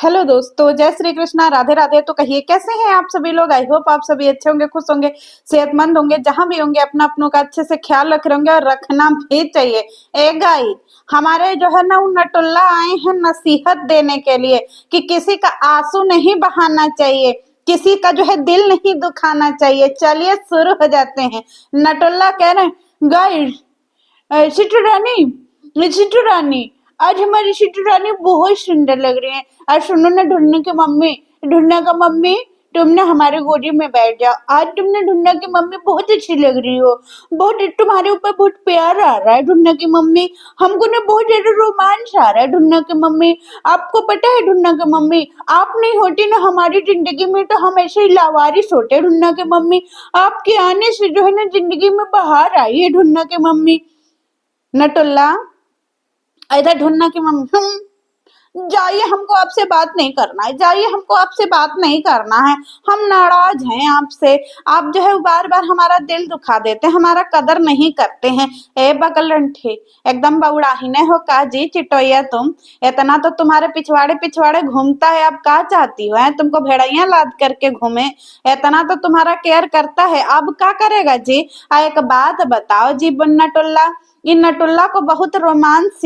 Hello दोस्तों, जय श्री कृष्णा, राधे राधे। तो कहिए कैसे हैं आप सभी लोग। आई होप आप सभी अच्छे होंगे, खुश होंगे, सेहतमंद होंगे, जहां भी होंगे अपना अपनों का अच्छे से ख्याल रख रहे होंगे और रखना भी चाहिए। एक गाइस हमारे जो है ना वो नटुल्ला आए हैं नसीहत देने के लिए कि किसी का आंसू नहीं बहाना चाहिए, किसी का जो है दिल नहीं दुखाना चाहिए। चलिए शुरू हो जाते हैं। नटुल्ला कह रहे हैं गाइस, सिटू रानी, सिटू रानी, आज हमारी सिटू रानी बहुत सुंदर लग रही है। आज सुनो ना ढूंढने की मम्मी, ढूंढने का मम्मी, तुमने हमारे गोदी में बैठ जाओ। आज तुमने ढूंढने की मम्मी बहुत अच्छी लग रही हो, बहुत तुम्हारे ऊपर बहुत प्यार आ रहा है ढूंढने की मम्मी। हमको ना बहुत ज्यादा रोमांच आ रहा है ढूंढने की मम्मी। आपको पता है ढूंढने की मम्मी, आप नहीं होती ना हमारी जिंदगी में तो हम ऐसे ही लावारिस होते ढूंढने की मम्मी। आपके आने से जो है ना जिंदगी में बाहर आई है ढूंढने की मम्मी। नटुल्ला इधर ढूंढना की मम्मी, जाइए, हमको आपसे बात नहीं करना है, जाइए, हमको आपसे बात नहीं करना है, हम नाराज हैं आपसे। आप जो है बार बार हमारा दिल दुखा देते हैं, हमारा कदर नहीं करते हैं। ए बकलंठी, एकदम बौड़ाहीने हो का जी चिटोइया तुम। इतना तो तुम्हारे पिछवाड़े पिछवाड़े घूमता है, अब का चाहती हो है तुमको भेड़िया लाद करके घूमे। इतना तो तुम्हारा केयर करता है, अब का करेगा जी। एक बात बताओ जी नटुल्ला, इन नटुल्ला को बहुत रोमांस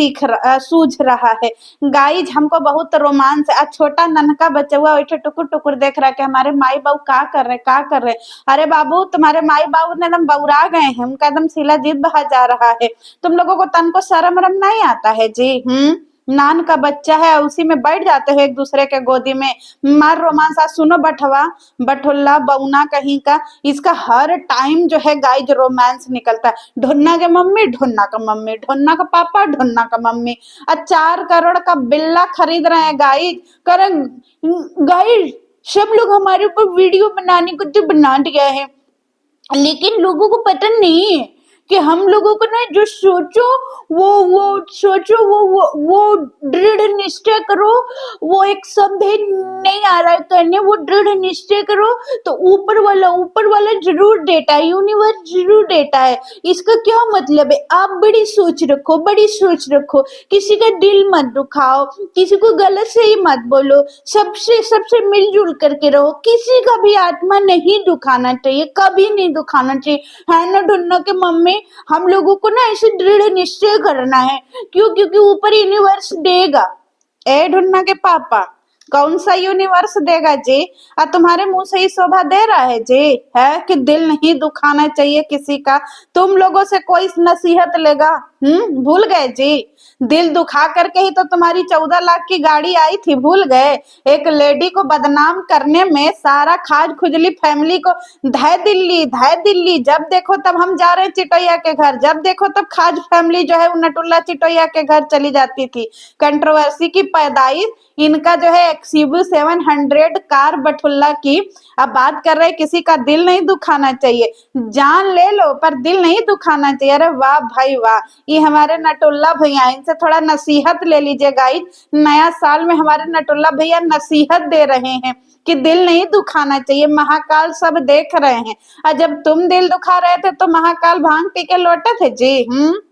सूझ रहा है। गाइज हमको बहुत रोमांस है। आज छोटा नन्हका बच्चा हुआ वैसे टुकुर टुकुर देख रहा है कि हमारे माई बाबू का कर रहे, का कर रहे। अरे बाबू, तुम्हारे माई बाबू ने एकदम बौरा गए हैं, उनका एकदम शिलाजीत बहा जा रहा है। तुम लोगों को तन को शर्म वरम नहीं आता है जी। नान का बच्चा है, उसी में बैठ जाते हो एक दूसरे के गोदी में, मार रोमांस। आज सुनो बटवा, बटुल्ला बउना कहीं का, इसका हर टाइम जो है गाइज रोमांस निकलता है। ढुन्ना के मम्मी, ढुन्ना का मम्मी, ढुन्ना का पापा, ढुन्ना का मम्मी। 4 करोड़ का बिल्ला खरीद रहे हैं गाइज। करें गाइज, सब लोग हमारे ऊपर वीडियो बनाने को तो बना दिया है, लेकिन लोगों को पता नहीं है कि हम लोगों को ना जो सोचो वो सोचो, वो दृढ़ निश्चय करो। वो एक शब्द है, नहीं आ रहा है करने, वो दृढ़ निश्चय करो तो ऊपर वाला जरूर देता है, यूनिवर्स जरूर देता है। इसका क्या मतलब है, आप बड़ी सोच रखो, बड़ी सोच रखो, किसी का दिल मत दुखाओ, किसी को गलत से ही मत बोलो, सबसे सबसे मिलजुल करके रहो, किसी का भी आत्मा नहीं दुखाना चाहिए, कभी नहीं दुखाना चाहिए, है ना ढूंढना के मम्मी। हम लोगों को ना ऐसे दृढ़ निश्चय करना है, क्यों, क्योंकि ऊपर यूनिवर्स देगा। ए ढूंढना के पापा, कौन सा यूनिवर्स देगा जी। तुम्हारे मुंह से ही शोभा दे रहा है जी, है कि दिल नहीं दुखाना चाहिए किसी का। तुम लोगों से कोई नसीहत लेगा, भूल गए जी। दिल दुखा करके ही तो तुम्हारी 14 लाख की गाड़ी आई थी, भूल गए। एक लेडी को बदनाम करने में सारा खाज खुजली फैमिली को धाय दिल्ली, धाय दिल्ली। जब देखो तब हम जा रहे हैं चिटोइया के घर, जब देखो तब खाज फैमिली जो है नटुल्ला चिटोइया के घर चली जाती थी। कंट्रोवर्सी की पैदाइश इनका जो है एक्सीबू 700 कार बटुल्ला की। अब बात कर रहे किसी का दिल नहीं दुखाना चाहिए, जान ले लो पर दिल नहीं दुखाना चाहिए। अरे वाह भाई वाह, ये हमारे नटुल्ला भैया, इनसे थोड़ा नसीहत ले लीजिए गाइस। नया साल में हमारे नटुल्ला भैया नसीहत दे रहे हैं कि दिल नहीं दुखाना चाहिए, महाकाल सब देख रहे हैं। और जब तुम दिल दुखा रहे थे तो महाकाल भांग पी के लौटे थे जी।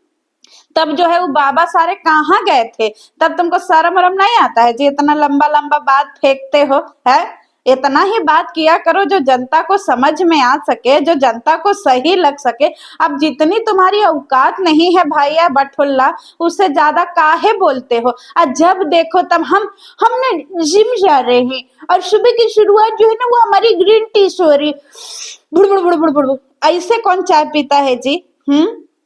तब जो है वो बाबा सारे कहाँ गए थे, तब तुमको शर्म वरम नहीं आता है जी, इतना लंबा लंबा बात फेंकते हो है। इतना ही बात किया करो जो जनता को समझ में आ सके, जो जनता को सही लग सके। अब जितनी तुम्हारी औकात नहीं है भैया बटुल्ला, उससे ज्यादा काहे बोलते हो। और जब देखो तब हमने जिम जा रहे हैं और सुबह की शुरुआत जो है ना वो हमारी ग्रीन टी से हो रही, बुड़ बुड़ बुड़ बुड़ बुड़। ऐसे कौन चाय पीता है जी।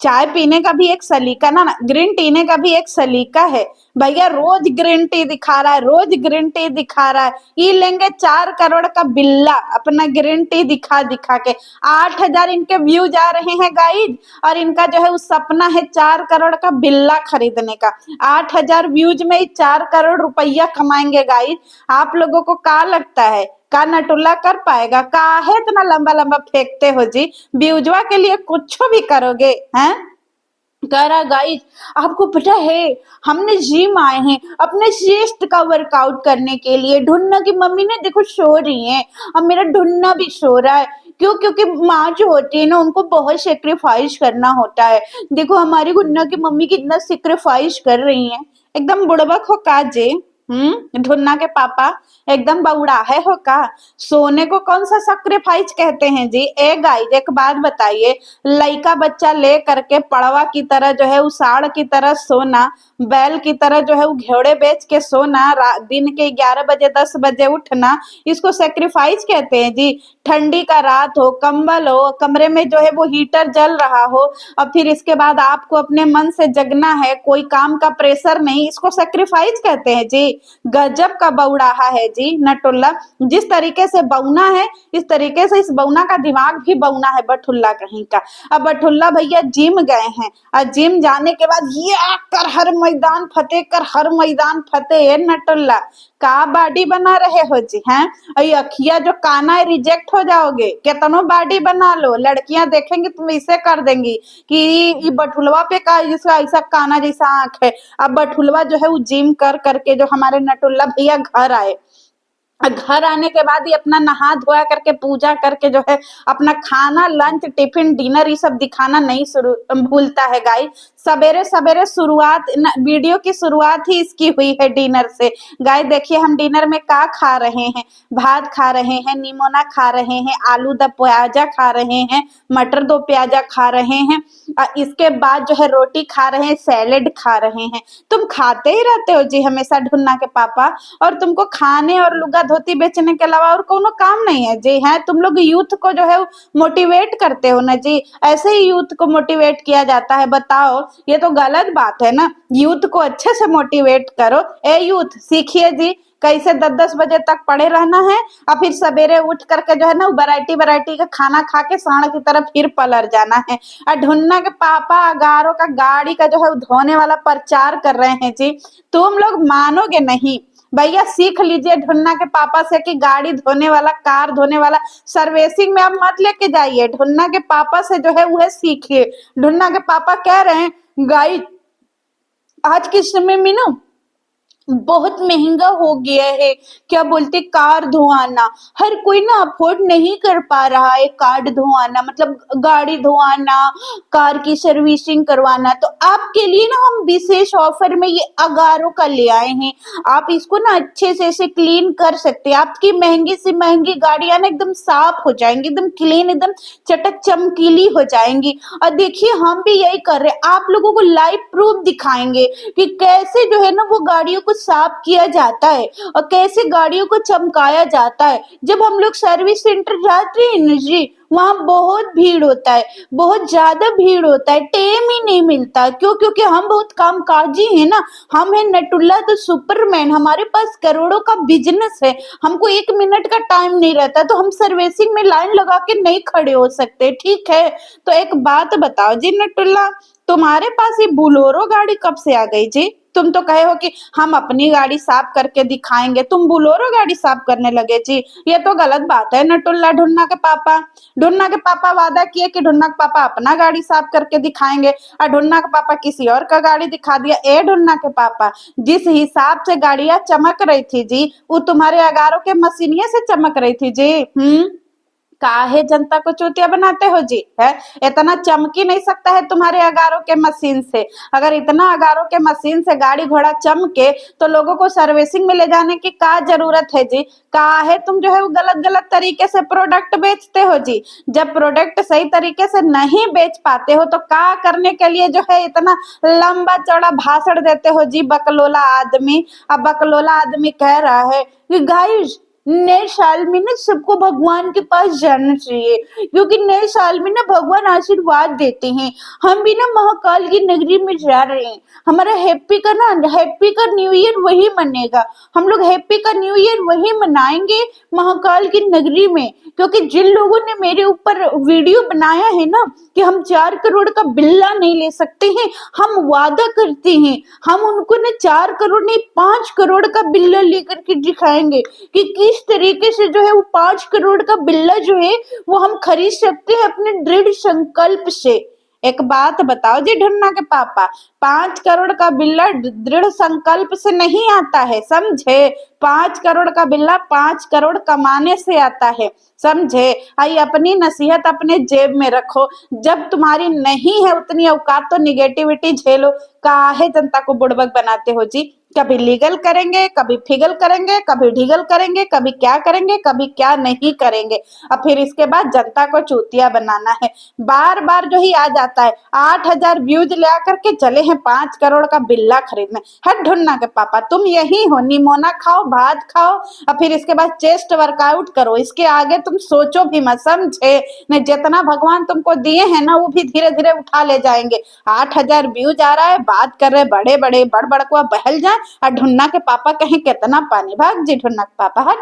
चाय पीने का भी एक सलीका ना, ग्रीन पीने का भी एक सलीका है भैया। रोज ग्रीन टी दिखा रहा है, रोज ग्रीन टी दिखा रहा है। ये लेंगे 4 करोड़ का बिल्ला अपना ग्रीन टी दिखा दिखा के। 8,000 इनके व्यूज आ रहे हैं गाइज, और इनका जो है उस सपना है 4 करोड़ का बिल्ला खरीदने का। 8,000 व्यूज में 4 करोड़ रुपया कमाएंगे गाइज। आप लोगों को क्या लगता है का नटुल्ला कर पाएगा। काहे इतना लंबा लंबा फेंकते हो जी, व्यूजवा के लिए कुछ भी करोगे हैं। कह रहा गाइस, आपको पता है हमने जिम आए हैं अपने चेस्ट का वर्कआउट करने के लिए। ढुन्ना की मम्मी ने देखो सो रही है, अब मेरा ढुन्ना भी सो रहा है। क्यों, क्योंकि माँ जो होती है ना उनको बहुत सेक्रीफाइस करना होता है। देखो हमारी गुन्ना की मम्मी कितना सेक्रीफाइस कर रही है, एकदम बुड़बक हो का जे। ढुन्ना के पापा एकदम बौड़ाहे हो का। सोने को कौन सा सैक्रिफाइस कहते हैं जी। ए गाइस एक बात बताइए, लइका बच्चा ले करके पड़वा की तरह जो है उसाड़ की तरह सोना, बैल की तरह जो है वो घेवड़े बेच के सोना, दिन के 11 बजे 10 बजे उठना, इसको सेक्रीफाइस कहते हैं जी। ठंडी का रात हो, कंबल हो, कमरे में जो है वो हीटर जल रहा हो, और फिर इसके बाद आपको अपने मन से जगना है, कोई काम का प्रेशर नहीं, इसको सेक्रीफाइस कहते हैं जी। गजब का बौड़ाहा है जी नटुल्ला। जिस तरीके से बौना है इस तरीके से इस बौना का दिमाग भी बौना है बठुल्ला कहीं का। अब बठुल्ला भैया जिम गए हैं और जिम जाने के बाद ये कर हर मैदान फतेह, कर हर मैदान फतेह। नटुल्ला का बॉडी बना रहे हो जी हैं। और अखिया जो काना है रिजेक्ट हो जाओगे, कितनो बॉडी बना लो, लड़कियां देखेंगी तुम इसे कर देंगी कि ये बठुलवा पे का इसका ऐसा काना जैसा आंख है। अब बठुलवा जो है वो जिम कर करके जो हमारे नटुल्ला भैया घर आए, घर आने के बाद ही अपना नहा धोया करके पूजा करके जो है अपना खाना लंच टिफिन डिनर ये सब दिखाना नहीं शुरू भूलता है गाइस। सवेरे सवेरे शुरुआत वीडियो की शुरुआत ही इसकी हुई है डिनर से। गाइस देखिए हम डिनर में क्या खा रहे हैं, भात खा रहे हैं, निमोना खा रहे हैं, आलू द प्याजा खा रहे हैं, मटर दो प्याजा खा रहे हैं, और इसके बाद जो है रोटी खा रहे हैं, सैलेड खा रहे हैं। तुम खाते ही रहते हो जी हमेशा ढुन्ना के पापा, और तुमको खाने और लुगा धोती बेचने के अलावा और कोनो काम नहीं है जी। है तुम लोग यूथ को जो है मोटिवेट करते हो ना जी, ऐसे ही यूथ को मोटिवेट किया जाता है। बताओ ये तो गलत बात है ना, यूथ को अच्छे से मोटिवेट करो। ए यूथ सीखिए जी कैसे 10-10 बजे तक पड़े रहना है, और फिर सवेरे उठ करके जो है ना वैरायटी वैरायटी का खाना खा के सांड की तरफ फिर पलट जाना है। और ढुन्ना के पापा अगारों का गाड़ी का जो है धोने वाला प्रचार कर रहे हैं जी। तुम लोग मानोगे नहीं भैया, सीख लीजिए ढुन्ना के पापा से कि गाड़ी धोने वाला, कार धोने वाला सर्विसिंग में आप मत लेके जाइए, ढुन्ना के पापा से जो है वह सीखिए। ढुन्ना के पापा कह रहे हैं गाड़ी आज के समय में ना बहुत महंगा हो गया है, क्या बोलते कार धोआना, हर कोई ना अफोर्ड नहीं कर पा रहा है कार धोआना, मतलब गाड़ी धोआना, कार की सर्विसिंग करवाना। तो आपके लिए ना हम विशेष ऑफर में ये अगारो का ले आए हैं, आप इसको ना अच्छे से ऐसे क्लीन कर सकते हैं, आपकी महंगी से महंगी गाड़ियां ना एकदम साफ हो जाएंगी, एकदम क्लीन, एकदम चटक चमकीली हो जाएंगी। और देखिए हम भी यही कर रहे हैं, आप लोगों को लाइव प्रूफ दिखाएंगे कि कैसे जो है ना वो गाड़ियों को साफ किया जाता है और कैसे गाड़ियों को चमकाया जाता है। जब हम लोग सर्विस सेंटर जाते हैं ना जी, वहां बहुत भीड़ होता है, बहुत ज्यादा भीड़ होता है, टाइम ही नहीं मिलता। क्यों? क्योंकि हम बहुत कामकाजी हैं ना, हम है नटुल्ला तो सुपरमैन, हमारे पास करोड़ों का बिजनेस है, हमको 1 मिनट का टाइम नहीं रहता, तो हम सर्विसिंग में लाइन लगा के नहीं खड़े हो सकते। ठीक है, तो एक बात बताओ जी नटुल्ला, तुम्हारे पास ये बुलोरो गाड़ी कब से आ गई जी? तुम तो कहे हो कि हम अपनी गाड़ी साफ करके दिखाएंगे, तुम बुलोरो गाड़ी साफ करने लगे जी। ये तो गलत बात है नटुल्ला। ढुन्ना के पापा, ढुन्ना के पापा वादा किए कि ढुन्ना के पापा अपना गाड़ी साफ करके दिखाएंगे, और ढुन्ना के पापा किसी और का गाड़ी दिखा दिया। ए ढुन्ना के पापा, जिस हिसाब से गाड़ियां चमक रही थी जी, वो तुम्हारे अगारों के मशीनिया से चमक रही थी जी। काहे जनता को चूतिया बनाते हो जी? है इतना चमक ही नहीं सकता है तुम्हारे अगारों के मशीन से। अगर इतना अगारों के मशीन से गाड़ी घोड़ा चमके तो लोगों को सर्विसिंग में ले जाने की क्या जरूरत है जी? काहे तुम जो है वो गलत गलत तरीके से प्रोडक्ट बेचते हो जी? जब प्रोडक्ट सही तरीके से नहीं बेच पाते हो तो क्या करने के लिए जो है इतना लंबा चौड़ा भाषण देते हो जी बकलोला आदमी? अब बकलोला आदमी कह रहा है कि गाइस नए साल में ना सबको भगवान के पास जाना चाहिए, क्योंकि नए साल में ना भगवान आशीर्वाद देते हैं। हम भी ना महाकाल की नगरी में जा रहे हैं, हमारा हैप्पी का न्यू ईयर वही मनेगा, हम लोग हैप्पी का न्यू ईयर वही मनाएंगे महाकाल की नगरी में। क्योंकि जिन लोगों ने मेरे ऊपर वीडियो बनाया है ना कि हम 4 करोड़ का बिल्ला नहीं ले सकते हैं, हम वादा करते हैं हम उनको ना 4 करोड़ नहीं 5 करोड़ का बिल्ला लेकर के दिखाएंगे कि किस तरीके से जो है वो 5 करोड़ का बिल्ला जो है वो हम खरीद सकते हैं अपने दृढ़ संकल्प से। एक बात बताओ जी ढुन्ना के पापा, 5 करोड़ का बिल्ला दृढ़ संकल्प से नहीं आता है, समझे? 5 करोड़ का बिल्ला 5 करोड़ कमाने से आता है, समझे? आई अपनी नसीहत अपने जेब में रखो, जब तुम्हारी नहीं है उतनी औकात तो निगेटिविटी झेलो, काहे जनता को बुड़बक बनाते हो जी? कभी लीगल करेंगे, कभी फिगल करेंगे, कभी ढिगल करेंगे, कभी क्या करेंगे, कभी क्या नहीं करेंगे। और फिर इसके बाद जनता को चूतिया बनाना है। बार बार जो ही आ जाता है, 8,000 व्यूज ले आकर के चले हैं 5 करोड़ का बिल्ला खरीदने। हट ढुन्ना के पापा, तुम यही हो, निमोना खाओ, भात खाओ, और फिर इसके बाद चेस्ट वर्कआउट करो। इसके आगे तुम सोचो भी मत, समझे? नहीं, जितना भगवान तुमको दिए हैं ना, वो भी धीरे धीरे उठा ले जाएंगे। 8,000 व्यूज आ रहा है, बात कर रहे बड़े बड़े, बड़ बड़कुआ बहल जाए, और ढुन्ना के पापा कहें कितना पानी। भाग जी ढुन्ना के पापा, हट।